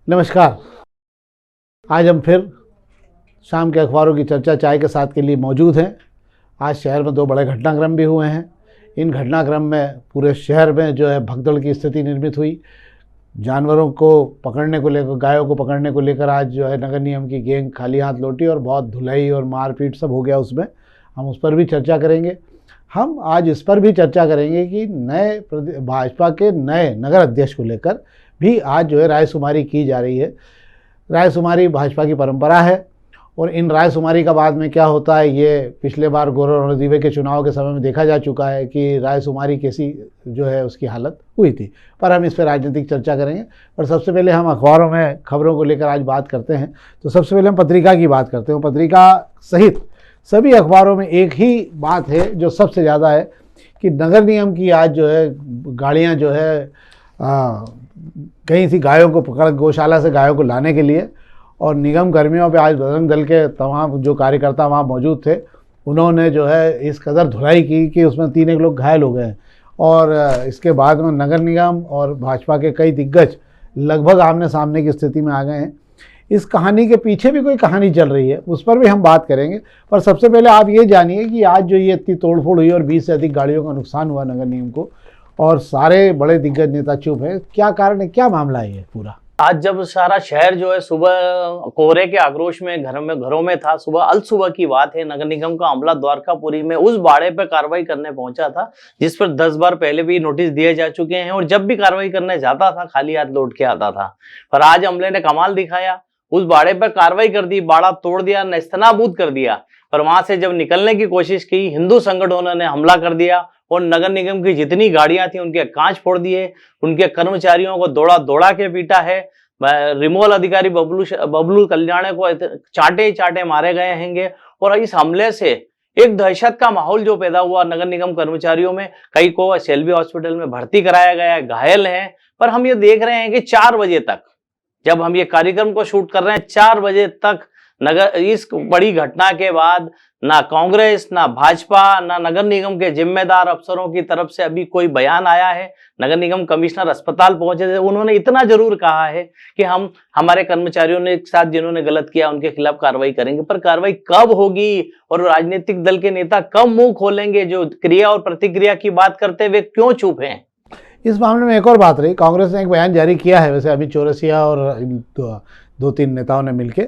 नमस्कार। आज हम फिर शाम के अखबारों की चर्चा चाय के साथ के लिए मौजूद हैं। आज शहर में दो बड़े घटनाक्रम भी हुए हैं। इन घटनाक्रम में पूरे शहर में जो है भगदड़ की स्थिति निर्मित हुई। जानवरों को पकड़ने को लेकर, गायों को पकड़ने को लेकर आज जो है नगर निगम की गैंग खाली हाथ लौटी और बहुत धुलाई और मारपीट सब हो गया उसमें। हम उस पर भी चर्चा करेंगे। हम आज इस पर भी चर्चा करेंगे कि नए भाजपा के नए नगर अध्यक्ष को लेकर भी आज जो है रायशुमारी की जा रही है। रायशुमारी भाजपा की परंपरा है और इन रायशुमारी का बाद में क्या होता है ये पिछले बार गौरव रणदीवे के चुनाव के समय में देखा जा चुका है कि रायशुमारी कैसी जो है उसकी हालत हुई थी। पर हम इस पर राजनीतिक चर्चा करेंगे। पर सबसे पहले हम अखबारों में खबरों को लेकर आज बात करते हैं। तो सबसे पहले हम पत्रिका की बात करते हैं। पत्रिका सहित सभी अखबारों में एक ही बात है जो सबसे ज़्यादा है कि नगर निगम की आज जो है गाड़ियाँ जो है कहीं सी गायों को पकड़ गौशाला से गायों को लाने के लिए, और निगम कर्मियों पे आज बजरंग दल के तमाम जो कार्यकर्ता वहाँ मौजूद थे उन्होंने जो है इस कदर धुलाई की कि उसमें 3 एक लोग घायल हो गए। और इसके बाद में नगर निगम और भाजपा के कई दिग्गज लगभग आमने सामने की स्थिति में आ गए हैं। इस कहानी के पीछे भी कोई कहानी चल रही है, उस पर भी हम बात करेंगे। पर सबसे पहले आप ये जानिए कि आज जो ये इतनी तोड़फोड़ हुई और 20 से अधिक गाड़ियों का नुकसान हुआ नगर निगम को और सारे बड़े दिग्गज नेता चुप हैं, क्या कारण है, क्या मामला है ये पूरा? आज जब सारा शहर जो है सुबह कोहरे के आक्रोश में घरों में था, अल सुबह की बात है, नगर निगम का अमला द्वारकापुरी में उस बाड़े पर कार्रवाई करने पहुंचा था जिस पर 10 बार पहले भी नोटिस दिए जा चुके हैं और जब भी कार्रवाई करने जाता था खाली हाथ लौट के आता था। पर आज अमले ने कमाल दिखाया, उस बाड़े पर कार्रवाई कर दी, बाड़ा तोड़ दिया, नेस्तनाबूद कर दिया। पर वहां से जब निकलने की कोशिश की हिंदू संगठनों ने हमला कर दिया और नगर निगम की जितनी गाड़ियां थी उनके कांच फोड़ दिए, उनके कर्मचारियों को दौड़ा दौड़ा के पीटा है। रिमोल अधिकारी बबलू कल्याणे को चाटे मारे गए हैंगे। और इस हमले से एक दहशत का माहौल जो पैदा हुआ नगर निगम कर्मचारियों में, कई को एसएलवी हॉस्पिटल में भर्ती कराया गया है, घायल हैं। पर हम ये देख रहे हैं कि 4 बजे तक, जब हम ये कार्यक्रम को शूट कर रहे हैं, 4 बजे तक इस बड़ी घटना के बाद ना कांग्रेस, ना भाजपा, ना नगर निगम के जिम्मेदार अफसरों की तरफ से अभी कोई बयान आया है। नगर निगम कमिश्नर अस्पताल पहुंचे थे, उन्होंने इतना जरूर कहा है कि हम हमारे कर्मचारियों ने साथ जिन्होंने गलत किया उनके खिलाफ कार्रवाई करेंगे। पर कार्रवाई कब होगी और राजनीतिक दल के नेता कब मुंह खोलेंगे? जो क्रिया और प्रतिक्रिया की बात करते हुए क्यों चुप हैं? इस मामले में एक और बात रही, कांग्रेस ने एक बयान जारी किया है वैसे अमित चौरसिया और 2-3 नेताओं ने मिलकर।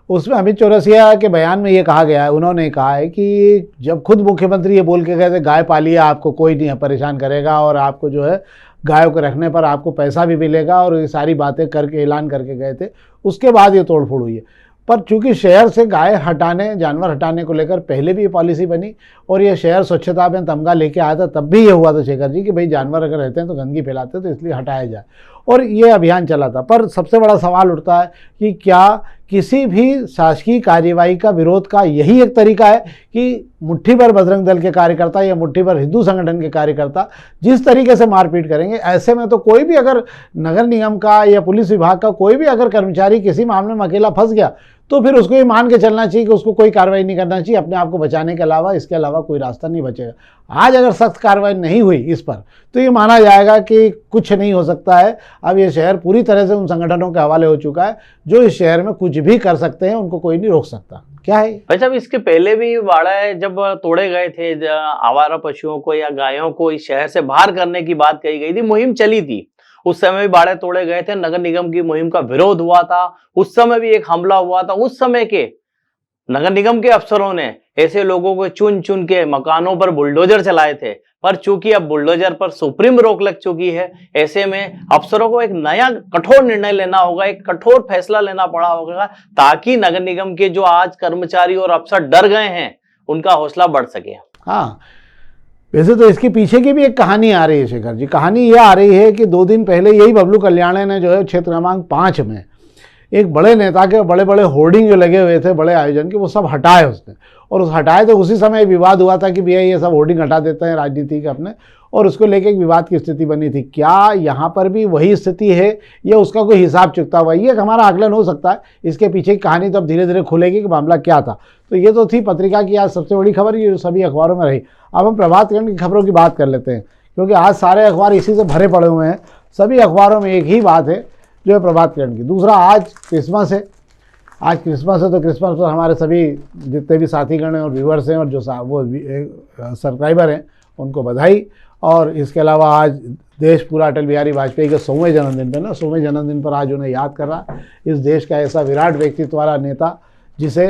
उसमें अमित चौरसिया के बयान में ये कहा गया है, उन्होंने कहा है कि जब खुद मुख्यमंत्री ये बोल के गए थे गाय पालिए, आपको कोई नहीं परेशान करेगा और आपको जो है गायों को रखने पर आपको पैसा भी मिलेगा, और ये सारी बातें करके ऐलान करके गए थे, उसके बाद ये तोड़फोड़ हुई है। पर चूंकि शहर से गाय हटाने, जानवर हटाने को लेकर पहले भी ये पॉलिसी बनी और ये शहर स्वच्छता में तमगा लेके आया था, तब भी ये हुआ था शेखर जी कि भाई जानवर अगर रहते हैं तो गंदगी फैलाते हैं तो इसलिए हटाया जाए, और ये अभियान चला था। पर सबसे बड़ा सवाल उठता है कि क्या किसी भी शासकीय कार्यवाही का विरोध का यही एक तरीका है कि मुट्ठी भर बजरंग दल के कार्यकर्ता या मुट्ठी भर हिंदू संगठन के कार्यकर्ता जिस तरीके से मारपीट करेंगे, ऐसे में तो कोई भी अगर नगर निगम का या पुलिस विभाग का कोई भी अगर कर्मचारी किसी मामले में अकेला फंस गया तो फिर उसको ये मान के चलना चाहिए कि उसको कोई कार्रवाई नहीं करना चाहिए, अपने आप को बचाने के अलावा इसके अलावा कोई रास्ता नहीं बचेगा। आज अगर सख्त कार्रवाई नहीं हुई इस पर तो ये माना जाएगा कि कुछ नहीं हो सकता है। अब ये शहर पूरी तरह से उन संगठनों के हवाले हो चुका है जो इस शहर में कुछ भी कर सकते हैं, उनको कोई नहीं रोक सकता। क्या है भाई साहब, इसके पहले भी बाड़ा जब तोड़े गए थे, आवारा पशुओं को या गायों को इस शहर से बाहर करने की बात कही गई थी, मुहिम चली थी, उस समय भी बाड़े तोड़े गए थे, नगर निगम की मुहिम का विरोध हुआ था, उस समय भी एक हमला हुआ था। उस समय के नगर निगम के अफसरों ने ऐसे लोगों को चुन चुन के मकानों पर बुलडोजर चलाए थे। पर चूंकि अब बुलडोजर पर सुप्रीम रोक लग चुकी है, ऐसे में अफसरों को एक नया कठोर निर्णय लेना होगा, एक कठोर फैसला लेना पड़ा होगा ताकि नगर निगम के जो आज कर्मचारी और अफसर डर गए हैं उनका हौसला बढ़ सके। हाँ, वैसे तो इसके पीछे की भी एक कहानी आ रही है शेखर जी। कहानी ये आ रही है कि 2 दिन पहले यही बबलू कल्याणे ने जो है क्षेत्र क्रमांक 5 में एक बड़े नेता के बड़े बड़े होर्डिंग जो लगे हुए थे बड़े आयोजन के, वो सब हटाए उसने। और उस हटाए तो उसी समय विवाद हुआ था कि भैया ये सब होर्डिंग हटा देते हैं राजनीति के अपने, और उसको लेके एक विवाद की स्थिति बनी थी। क्या यहाँ पर भी वही स्थिति है या उसका कोई हिसाब चुकता हुआ? ये हमारा आकलन हो सकता है। इसके पीछे की कहानी तो अब धीरे धीरे खुलेगी कि मामला क्या था। तो ये तो थी पत्रिका की आज सबसे बड़ी खबर, ये सभी अखबारों में रही। अब हम प्रभात खंड की खबरों की बात कर लेते हैं, क्योंकि आज सारे अखबार इसी से भरे पड़े हुए हैं। सभी अखबारों में एक ही बात है जो है प्रभात किरण की। दूसरा, आज क्रिसमस है। आज क्रिसमस है तो क्रिसमस पर हमारे सभी जितने भी साथीगण हैं और व्यूअर्स हैं और जो वो सब्सक्राइबर हैं उनको बधाई। और इसके अलावा आज देश पूरा अटल बिहारी वाजपेयी के 100वें जन्मदिन पर ना 100वें जन्मदिन पर आज उन्हें याद कर रहा। इस देश का ऐसा विराट व्यक्तित्व वाला नेता जिसे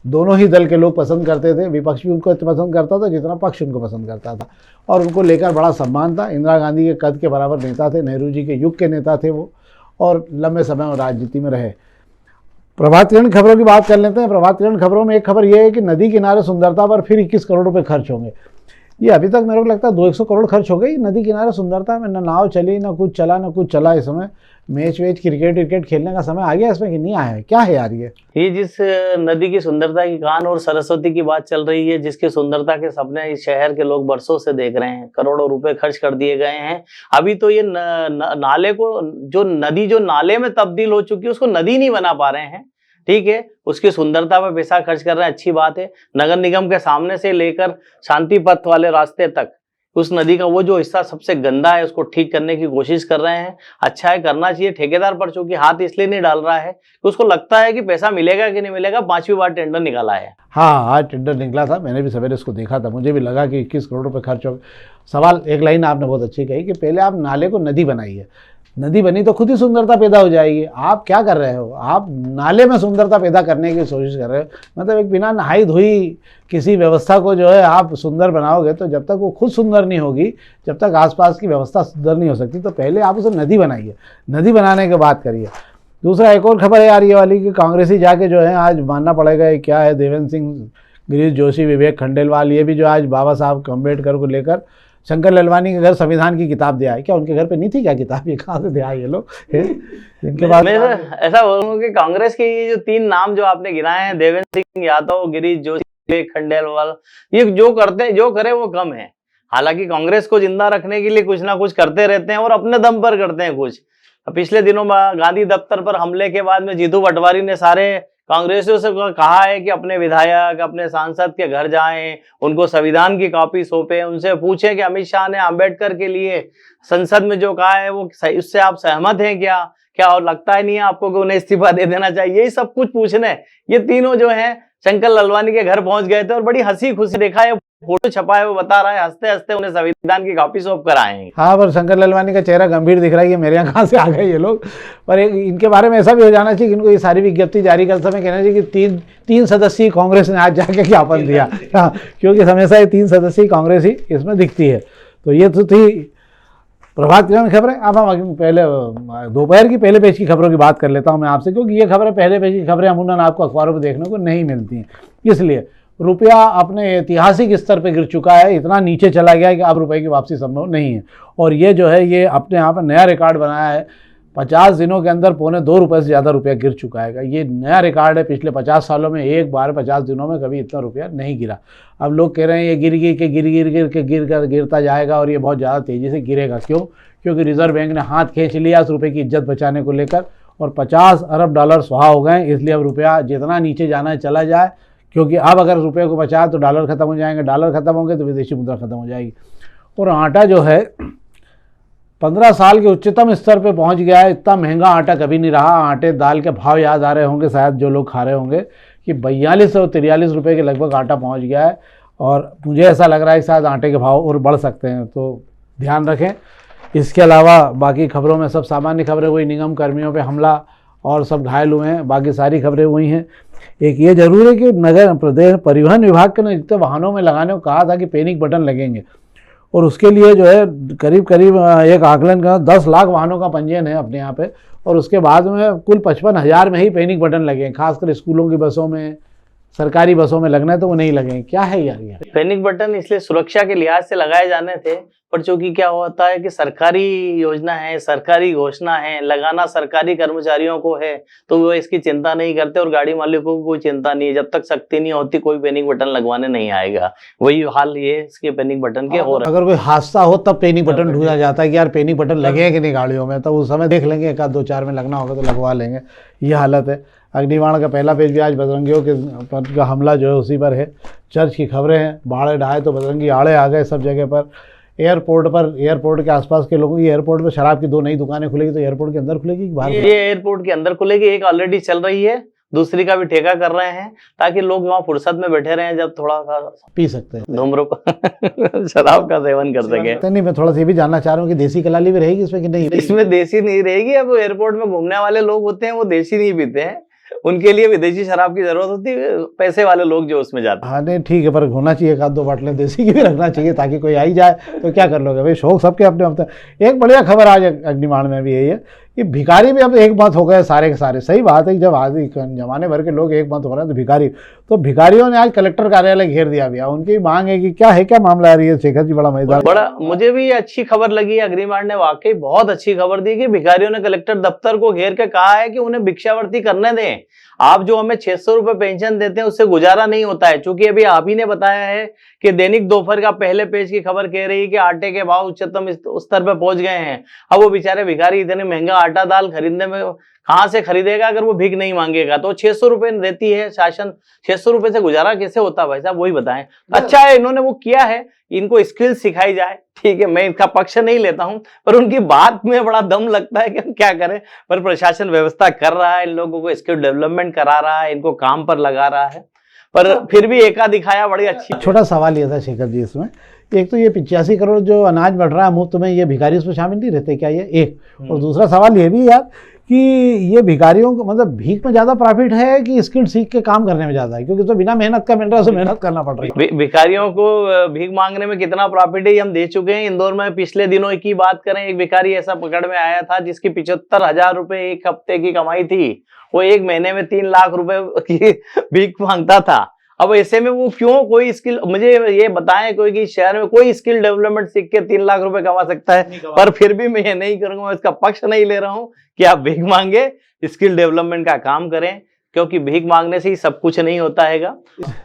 दोनों ही दल के लोग पसंद करते थे, विपक्ष भी उनको पसंद करता था जितना पक्ष उनको पसंद करता था, और उनको लेकर बड़ा सम्मान था। इंदिरा गांधी के कद के बराबर नेता थे, नेहरू जी के युग के नेता थे वो, और लंबे समय राजनीति में रहे। प्रभात किरण खबरों की बात कर लेते हैं। प्रभात किरण खबरों में एक खबर यह है कि नदी किनारे सुंदरता पर फिर 21 करोड़ रुपए खर्च होंगे। ये अभी तक मेरे को लगता है 200 करोड़ खर्च हो गई नदी किनारे सुंदरता में। ना नाव चली, ना कुछ चला। इस समय मैच क्रिकेट खेलने का समय आ गया इसमें कि नहीं आया है? क्या है यार ये जिस नदी की सुंदरता की कान और सरस्वती की बात चल रही है, जिसकी सुंदरता के सपने इस शहर के लोग बरसों से देख रहे हैं, करोड़ों रुपए खर्च कर दिए गए हैं। अभी तो ये नाले को जो नाले में तब्दील हो चुकी है उसको नदी नहीं बना पा रहे हैं। ठीक है, उसकी सुंदरता पर पैसा खर्च कर रहे हैं, अच्छी बात है। नगर निगम के सामने से लेकर शांति पथ वाले रास्ते तक उस नदी का वो जो हिस्सा सबसे गंदा है उसको ठीक करने की कोशिश कर रहे हैं। अच्छा है, करना चाहिए। ठेकेदार पर चूंकि हाथ इसलिए नहीं डाल रहा है कि उसको लगता है कि पैसा मिलेगा कि नहीं मिलेगा। 5वीं बार टेंडर निकाला है। हाँ, आज टेंडर निकला था, मैंने भी सवेरे इसको देखा था, मुझे भी लगा कि 21 करोड़ रुपए खर्च हो। सवाल, एक लाइन आपने बहुत अच्छी कही कि पहले आप नाले को नदी बनाइए। नदी बनी तो खुद ही सुंदरता पैदा हो जाएगी। आप क्या कर रहे हो? आप नाले में सुंदरता पैदा करने की कोशिश कर रहे हो। मतलब एक बिना नहाई धोई किसी व्यवस्था को जो है आप सुंदर बनाओगे तो जब तक वो खुद सुंदर नहीं होगी, जब तक आसपास की व्यवस्था सुंदर नहीं हो सकती, तो पहले आप उसे नदी बनाइए, नदी बनाने के बाद करिए। दूसरा, एक और खबर है यार ये वाली कि कांग्रेसी जाके जो है आज मानना पड़ेगा ये क्या है, देवेंद्र सिंह, गिरीश जोशी, विवेक खंडेलवाल, ये भी जो आज बाबा साहब अम्बेडकर को लेकर शंकर ललवानी के घर संविधान की किताब दे आए। क्या उनके घर पे नहीं थी क्या किताब? ये कहाँ से दे आए ये लोग? इनके बाद मैं ऐसा बोलूंगा कि कांग्रेस के ये जो 3 नाम जो आपने गिनाए हैं, देवेंद्र सिंह यादव, गिरीश जोशी, विवेक खंडेलवाल, ये जो करते हैं, जो करे वो कम है। हालांकि कांग्रेस को जिंदा रखने के लिए कुछ ना कुछ करते रहते हैं और अपने दम पर करते हैं कुछ। पिछले दिनों में गांधी दफ्तर पर हमले के बाद में जीतू पटवारी ने सारे कांग्रेसियों से कहा है कि अपने विधायक, अपने सांसद के घर जाएं, उनको संविधान की कॉपी सौंपे, उनसे पूछें कि अमित शाह ने अंबेडकर के लिए संसद में जो कहा है वो उससे आप सहमत हैं क्या और लगता है नहीं है आपको कि उन्हें इस्तीफा दे देना चाहिए? यही सब कुछ पूछने ये तीनों जो हैं शंकर ललवानी के घर पहुंच गए थे और बड़ी हंसी खुशी देखा है, फोटो छपाए वो बता रहा है, हंसते हंसते उन्हें संविधान की कॉपी सौंप कर आए हैं। हाँ, पर शंकर ललवानी का चेहरा गंभीर दिख रहा है, ये मेरे यहाँ कहाँ से आ गए ये लोग। पर इनके बारे में ऐसा भी हो जाना चाहिए कि इनको ये सारी विज्ञप्ति जारी करते समय कहना चाहिए कि तीन सदस्यीय कांग्रेस ने आज जाके ज्ञापन दिया। हाँ, क्योंकि हमेशा ये 3 सदस्यीय कांग्रेस ही इसमें दिखती है। तो ये तो थी प्रभात किरण खबरें। अब हम पहले दोपहर की पहले पेज की खबरों की बात कर लेता हूँ मैं आपसे, क्योंकि ये खबरें पहले पेज की खबरें अमूमन आपको अखबारों पर देखने को नहीं मिलती हैं। इसलिए रुपया अपने ऐतिहासिक स्तर पे गिर चुका है, इतना नीचे चला गया है कि अब रुपए की वापसी संभव नहीं है। और ये जो है ये अपने यहाँ पर नया रिकॉर्ड बनाया है। 50 दिनों के अंदर 1.25 रुपये से ज़्यादा रुपया गिर चुका है। ये नया रिकॉर्ड है। पिछले 50 सालों में एक बार 50 दिनों में कभी इतना रुपया नहीं गिरा। अब लोग कह रहे हैं ये गिरता जाएगा और ये बहुत ज़्यादा तेज़ी से गिरेगा। क्यों? क्योंकि रिजर्व बैंक ने हाथ खींच लिया उस रुपये की इज्जत बचाने को लेकर और $50 अरब स्वाहा हो गए। इसलिए अब रुपया जितना नीचे जाना है चला जाए, क्योंकि अब अगर रुपये को बचाए तो डॉलर ख़त्म हो जाएंगे, डॉलर ख़त्म होंगे तो विदेशी मुद्रा ख़त्म हो जाएगी। और आटा जो है 15 साल के उच्चतम स्तर पे पहुंच गया है। इतना महंगा आटा कभी नहीं रहा। आटे दाल के भाव याद आ रहे होंगे शायद जो लोग खा रहे होंगे कि 42 और 43 रुपये के लगभग आटा पहुंच गया है। और मुझे ऐसा लग रहा है कि शायद आटे के भाव और बढ़ सकते हैं, तो ध्यान रखें। इसके अलावा बाकी खबरों में सब सामान्य खबरें वही, निगम कर्मियों पर हमला और सब घायल हुए हैं, बाकी सारी खबरें वही हैं। एक ये जरूर है कि नगर प्रदेश परिवहन विभाग के ने जितने वाहनों में लगाने को कहा था कि पैनिक बटन लगेंगे, और उसके लिए जो है करीब एक आकलन का 10 लाख वाहनों का पंजीयन है अपने यहाँ पे, और उसके बाद में कुल 55,000 में ही पैनिक बटन लगे। खासकर स्कूलों की बसों में, सरकारी बसों में लगना है तो वो नहीं लगे। क्या है यार ये पैनिक बटन? इसलिए सुरक्षा के लिहाज से लगाए जाने थे, पर चूंकि क्या होता है कि सरकारी योजना है, सरकारी घोषणा है, लगाना सरकारी कर्मचारियों को है, तो वो इसकी चिंता नहीं करते और गाड़ी मालिकों को कोई चिंता नहीं है। जब तक सख्ती नहीं होती कोई पैनिक बटन लगवाने नहीं आएगा। वही हाल ये इसके पैनिक बटन के हो रहा है। अगर कोई हादसा हो तब पैनिक बटन ढूंढा जाता है कि यार पैनिक बटन लगे कि नहीं गाड़ियों में, तो उस समय देख लेंगे, 1-2-4 में लगना होगा तो लगवा लेंगे। ये हालत है। अग्निबाण का पहला पेज भी आज बजरंगियों के पर का हमला जो है उसी पर है। चर्च की खबरें हैं, बाढ़ ढाए तो बजरंगी आड़े आ गए सब जगह पर। एयरपोर्ट के आसपास के लोगों की, एयरपोर्ट में शराब की 2 नई दुकानें खुलेगी, तो एयरपोर्ट के अंदर खुलेगी कि बाहर? ये एयरपोर्ट के अंदर खुलेगी, एक ऑलरेडी चल रही है, दूसरी का भी ठेका कर रहे हैं, ताकि लोग वहाँ फुर्सत में बैठे रहे, जब थोड़ा सा पी सकते हैं, धूम्रपान शराब का सेवन कर सके। नहीं, मैं थोड़ा सा ये भी जानना चाह रहा हूँ कि देसी कलाली भी रहेगी इसमें कि नहीं? इसमें देसी नहीं रहेगी। अब एयरपोर्ट में घूमने वाले लोग होते हैं, वो देसी नहीं पीते हैं, उनके लिए विदेशी शराब की जरूरत होती है, पैसे वाले लोग जो उसमें जाते हैं। हाँ नहीं ठीक है, पर होना चाहिए, 1-2 बाटलें देसी की भी रखना चाहिए, ताकि कोई आ ही जाए तो क्या कर लोगे भाई, शौक सबके अपने अपने। एक बढ़िया खबर आज अग्निमाड़ में भी यही है कि भिखारी भी अब एक मत हो गए सारे के सारे। सही बात है कि जब आज जमाने भर के लोग एक मत हो रहे हैं तो भिखारियों ने आज कलेक्टर कार्यालय घेर दिया भैया। उनकी मांग है कि क्या मामला आ रही है शेखर जी? बड़ा मजेदार, बड़ा मुझे भी अच्छी खबर लगी है, अग्निमाड़ ने वाकई बहुत अच्छी खबर दी कि भिखारियों ने कलेक्टर दफ्तर को घेर के कहा है कि उन्हें भिक्षावृत्ति करने दें। आप जो हमें 600 रुपए पेंशन देते हैं उससे गुजारा नहीं होता है, क्योंकि अभी आप ही ने बताया है कि दैनिक दोपहर का पहले पेज की खबर कह रही है कि आटे के भाव उच्चतम स्तर पर पहुंच गए हैं। अब वो बेचारे भिखारी इतने महंगा आटा दाल खरीदने में कहाँ से खरीदेगा अगर वो भीख नहीं मांगेगा? तो 600 रुपए देती है शासन, 600 रुपए से गुजारा कैसे होता है भाई साहब, वही बताएं। अच्छा है इन्होंने वो किया है, इनको स्किल सिखाई जाए, ठीक है, मैं इनका पक्ष नहीं लेता हूं, पर उनकी बात में बड़ा दम लगता है कि हम क्या करें। पर प्रशासन व्यवस्था कर रहा है, इन लोगों को स्किल डेवलपमेंट करा रहा है, इनको काम पर लगा रहा है, पर फिर भी एका दिखाया बड़ी अच्छी। छोटा सवाल ये था शेखर जी इसमें, एक तो ये 85 करोड़ जो अनाज बढ़ रहा है मुफ्त में, ये भिखारी उसमें शामिल नहीं रहते क्या ये? एक, और दूसरा सवाल ये भी यार कि ये भिखारियों को मतलब भीख में ज़्यादा प्रॉफिट है कि स्किल सीख के काम करने में ज़्यादा है? क्योंकि तो बिना मेहनत का मिल रहा है, उसे मेहनत करना पड़ रही है। भिखारियों को भीख मांगने में कितना प्रॉफिट है ये हम दे चुके हैं। इंदौर में पिछले दिनों की बात करें, एक भिखारी ऐसा पकड़ में आया था जिसकी 75,000 रुपए एक हफ्ते की कमाई थी, वो एक महीने में 3 लाख रुपए की भीख मांगता था। अब ऐसे में वो क्यों, कोई स्किल मुझे ये बताएं कोई कि शहर में कोई स्किल डेवलपमेंट सीख के 3 लाख रुपए कमा सकता है? पर फिर भी मैं ये नहीं करूंगा, मैं इसका पक्ष नहीं ले रहा हूं कि आप भीख मांगे, स्किल डेवलपमेंट का काम करें, क्योंकि भीख मांगने से ही सब कुछ नहीं होता हैगा।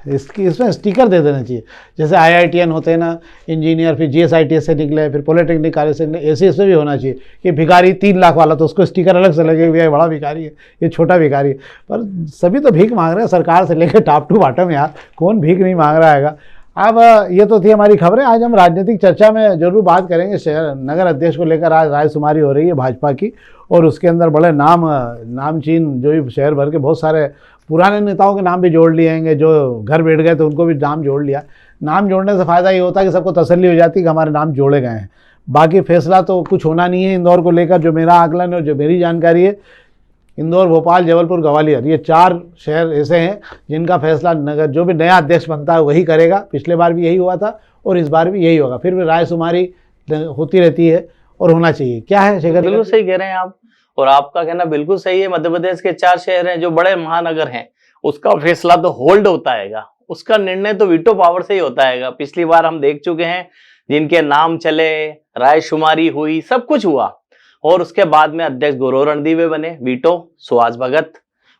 इसमें स्टिकर दे देना चाहिए, जैसे IITN होते हैं ना इंजीनियर, फिर GSITS से निकले, फिर पॉलिटेक्निक कॉलेज से निकले, ऐसे इसमें भी होना चाहिए कि भिखारी 3 लाख वाला, तो उसको स्टिकर अलग से लगे, ये बड़ा भिखारी है, ये छोटा भिखारी है। पर सभी तो भीख मांग रहे हैं, सरकार से लेकर टॉप टू बॉटम, यार कौन भीख नहीं मांग रहा है। अब ये तो थी हमारी खबरें। आज हम राजनीतिक चर्चा में जरूर बात करेंगे। शहर नगर अध्यक्ष को लेकर आज रायशुमारी हो रही है भाजपा की, और उसके अंदर बड़े नामचीन जो शहर भर के बहुत सारे पुराने नेताओं के नाम भी जोड़ लिए हैं, जो घर बैठ गए तो उनको भी नाम जोड़ लिया। नाम जोड़ने से फ़ायदा ये होता है कि सबको तसल्ली हो जाती है कि हमारे नाम जोड़े गए हैं। बाकी फैसला तो कुछ होना नहीं है इंदौर को लेकर। जो मेरा आकलन है और जो मेरी जानकारी है, इंदौर, भोपाल, जबलपुर, ग्वालियर, ये 4 शहर ऐसे हैं जिनका फैसला नगर जो भी नया अध्यक्ष बनता है वही करेगा। पिछले बार भी यही हुआ था और इस बार भी यही होगा। फिर भी रायशुमारी होती रहती है और होना चाहिए। क्या है शेखर? बिल्कुल सही कह रहे हैं आप, और आपका कहना बिल्कुल सही है। मध्य प्रदेश के 4 शहर हैं जो बड़े महानगर हैं, उसका फैसला तो होल्ड होता हैगा, उसका निर्णय तो वीटो पावर से ही होता हैगा। पिछली बार हम देख चुके हैं, जिनके नाम चले, रायशुमारी हुई, सब कुछ हुआ, और उसके बाद में अध्यक्ष गौरव रणदीवे बने, वीटो सुहास भगत।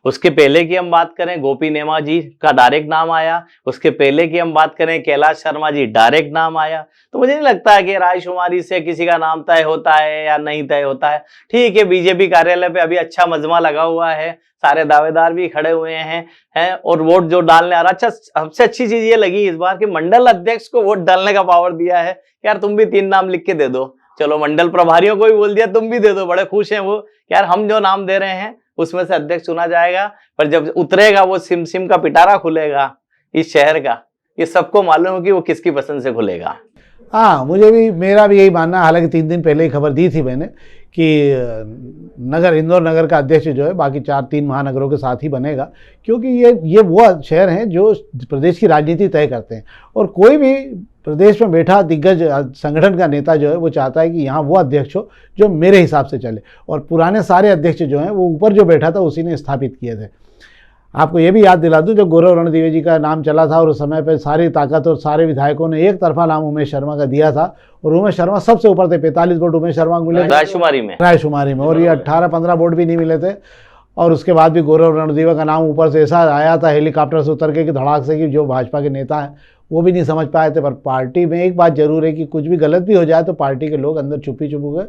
उसके पहले की हम बात करें, गोपी नेमा जी का डायरेक्ट नाम आया। उसके पहले की हम बात करें, कैलाश शर्मा जी, डायरेक्ट नाम आया। तो मुझे नहीं लगता है कि रायशुमारी से किसी का नाम तय होता है या नहीं तय होता है। ठीक है, बीजेपी कार्यालय पे अभी अच्छा मजमा लगा हुआ है, सारे दावेदार भी खड़े हुए हैं और वोट जो डालने आ रहा। अच्छा, सबसे अच्छी चीज ये लगी इस बार कि मंडल अध्यक्ष को वोट डालने का पावर दिया है। यार तुम भी 3 नाम लिख के दे दो, चलो मंडल प्रभारियों को भी बोल दिया तुम भी दे दो, बड़े खुश हैं वो। यार हम जो नाम दे रहे हैं उसमें से अध्यक्ष चुना जाएगा, पर जब उतरेगा वो सिम का पिटारा खुलेगा इस शहर का, ये सबको मालूम है कि वो किसकी पसंद से खुलेगा। हाँ, मेरा भी यही मानना है। हालांकि 3 दिन पहले ही खबर दी थी मैंने कि इंदौर नगर का अध्यक्ष जो है बाकी 3 महानगरों के साथ ही बनेगा, क्योंकि ये वो शहर हैं जो प्रदेश की राजनीति तय करते हैं। और कोई भी प्रदेश में बैठा दिग्गज संगठन का नेता जो है वो चाहता है कि यहाँ वो अध्यक्ष हो जो मेरे हिसाब से चले। और पुराने सारे अध्यक्ष जो हैं वो ऊपर जो बैठा था उसी ने स्थापित किए थे। आपको ये भी याद दिला दूं, जब गौरव रणदीवे जी का नाम चला था और उस समय पर सारी ताकत और सारे विधायकों ने एक तरफा नाम उमेश शर्मा का दिया था, और उमेश शर्मा सबसे ऊपर थे। 45 वोट उमेश शर्मा को मिले रायशुमारी में, और ये 18-15 वोट भी नहीं मिले थे। और उसके बाद भी गौरव रणदीवे का नाम ऊपर से ऐसा आया था हेलीकॉप्टर से उतर के कि धड़ाक से, कि जो भाजपा के नेता हैं वो भी नहीं समझ पाए थे। पर पार्टी में एक बात जरूर है कि कुछ भी गलत भी हो जाए तो पार्टी के लोग अंदर चुपी के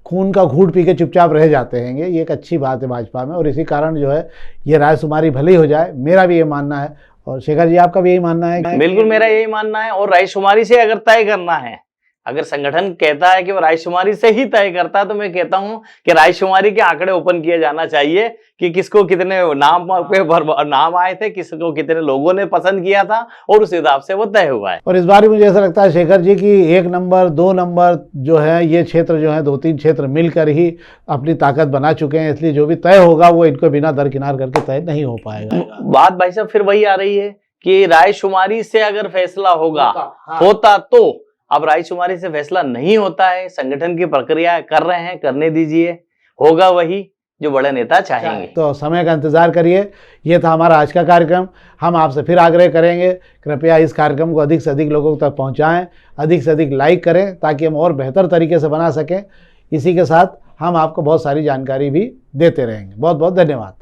खून का घूंट पी के चुपचाप रह जाते हैं। ये एक अच्छी बात है भाजपा में, और इसी कारण जो है ये रायशुमारी भले ही हो जाए, मेरा भी ये मानना है। और शेखर जी, आपका भी यही मानना है? बिल्कुल मेरा यही मानना है। और रायशुमारी से अगर तय करना है अगर संगठन कहता है कि वो रायशुमारी से ही तय करता है, तो मैं कहता हूं कि रायशुमारी के आंकड़े ओपन किए जाना चाहिए कि किसको कितने नाम पे नाम आए थे, किसको कितने लोगों ने पसंद किया था, और उस हिसाब से वो तय हुआ है। और इस बार भी मुझे ऐसा लगता है शेखर जी की 1 नंबर 2 नंबर जो है, ये क्षेत्र जो है 2-3 क्षेत्र मिलकर ही अपनी ताकत बना चुके हैं, इसलिए जो भी तय होगा वो इनको बिना दरकिनार करके तय नहीं हो पाएगा। बात भाई साहब फिर वही आ रही है कि रायशुमारी से अगर फैसला होता तो अब रायशुमारी से फैसला नहीं होता है, संगठन की प्रक्रिया कर रहे हैं, करने दीजिए, होगा वही जो बड़े नेता चाहेंगे। तो समय का इंतजार करिए। ये था हमारा आज का कार्यक्रम। हम आपसे फिर आग्रह करेंगे, कृपया इस कार्यक्रम को अधिक से अधिक लोगों तक पहुंचाएं, अधिक से अधिक लाइक करें, ताकि हम और बेहतर तरीके से बना सकें। इसी के साथ हम आपको बहुत सारी जानकारी भी देते रहेंगे। बहुत बहुत धन्यवाद।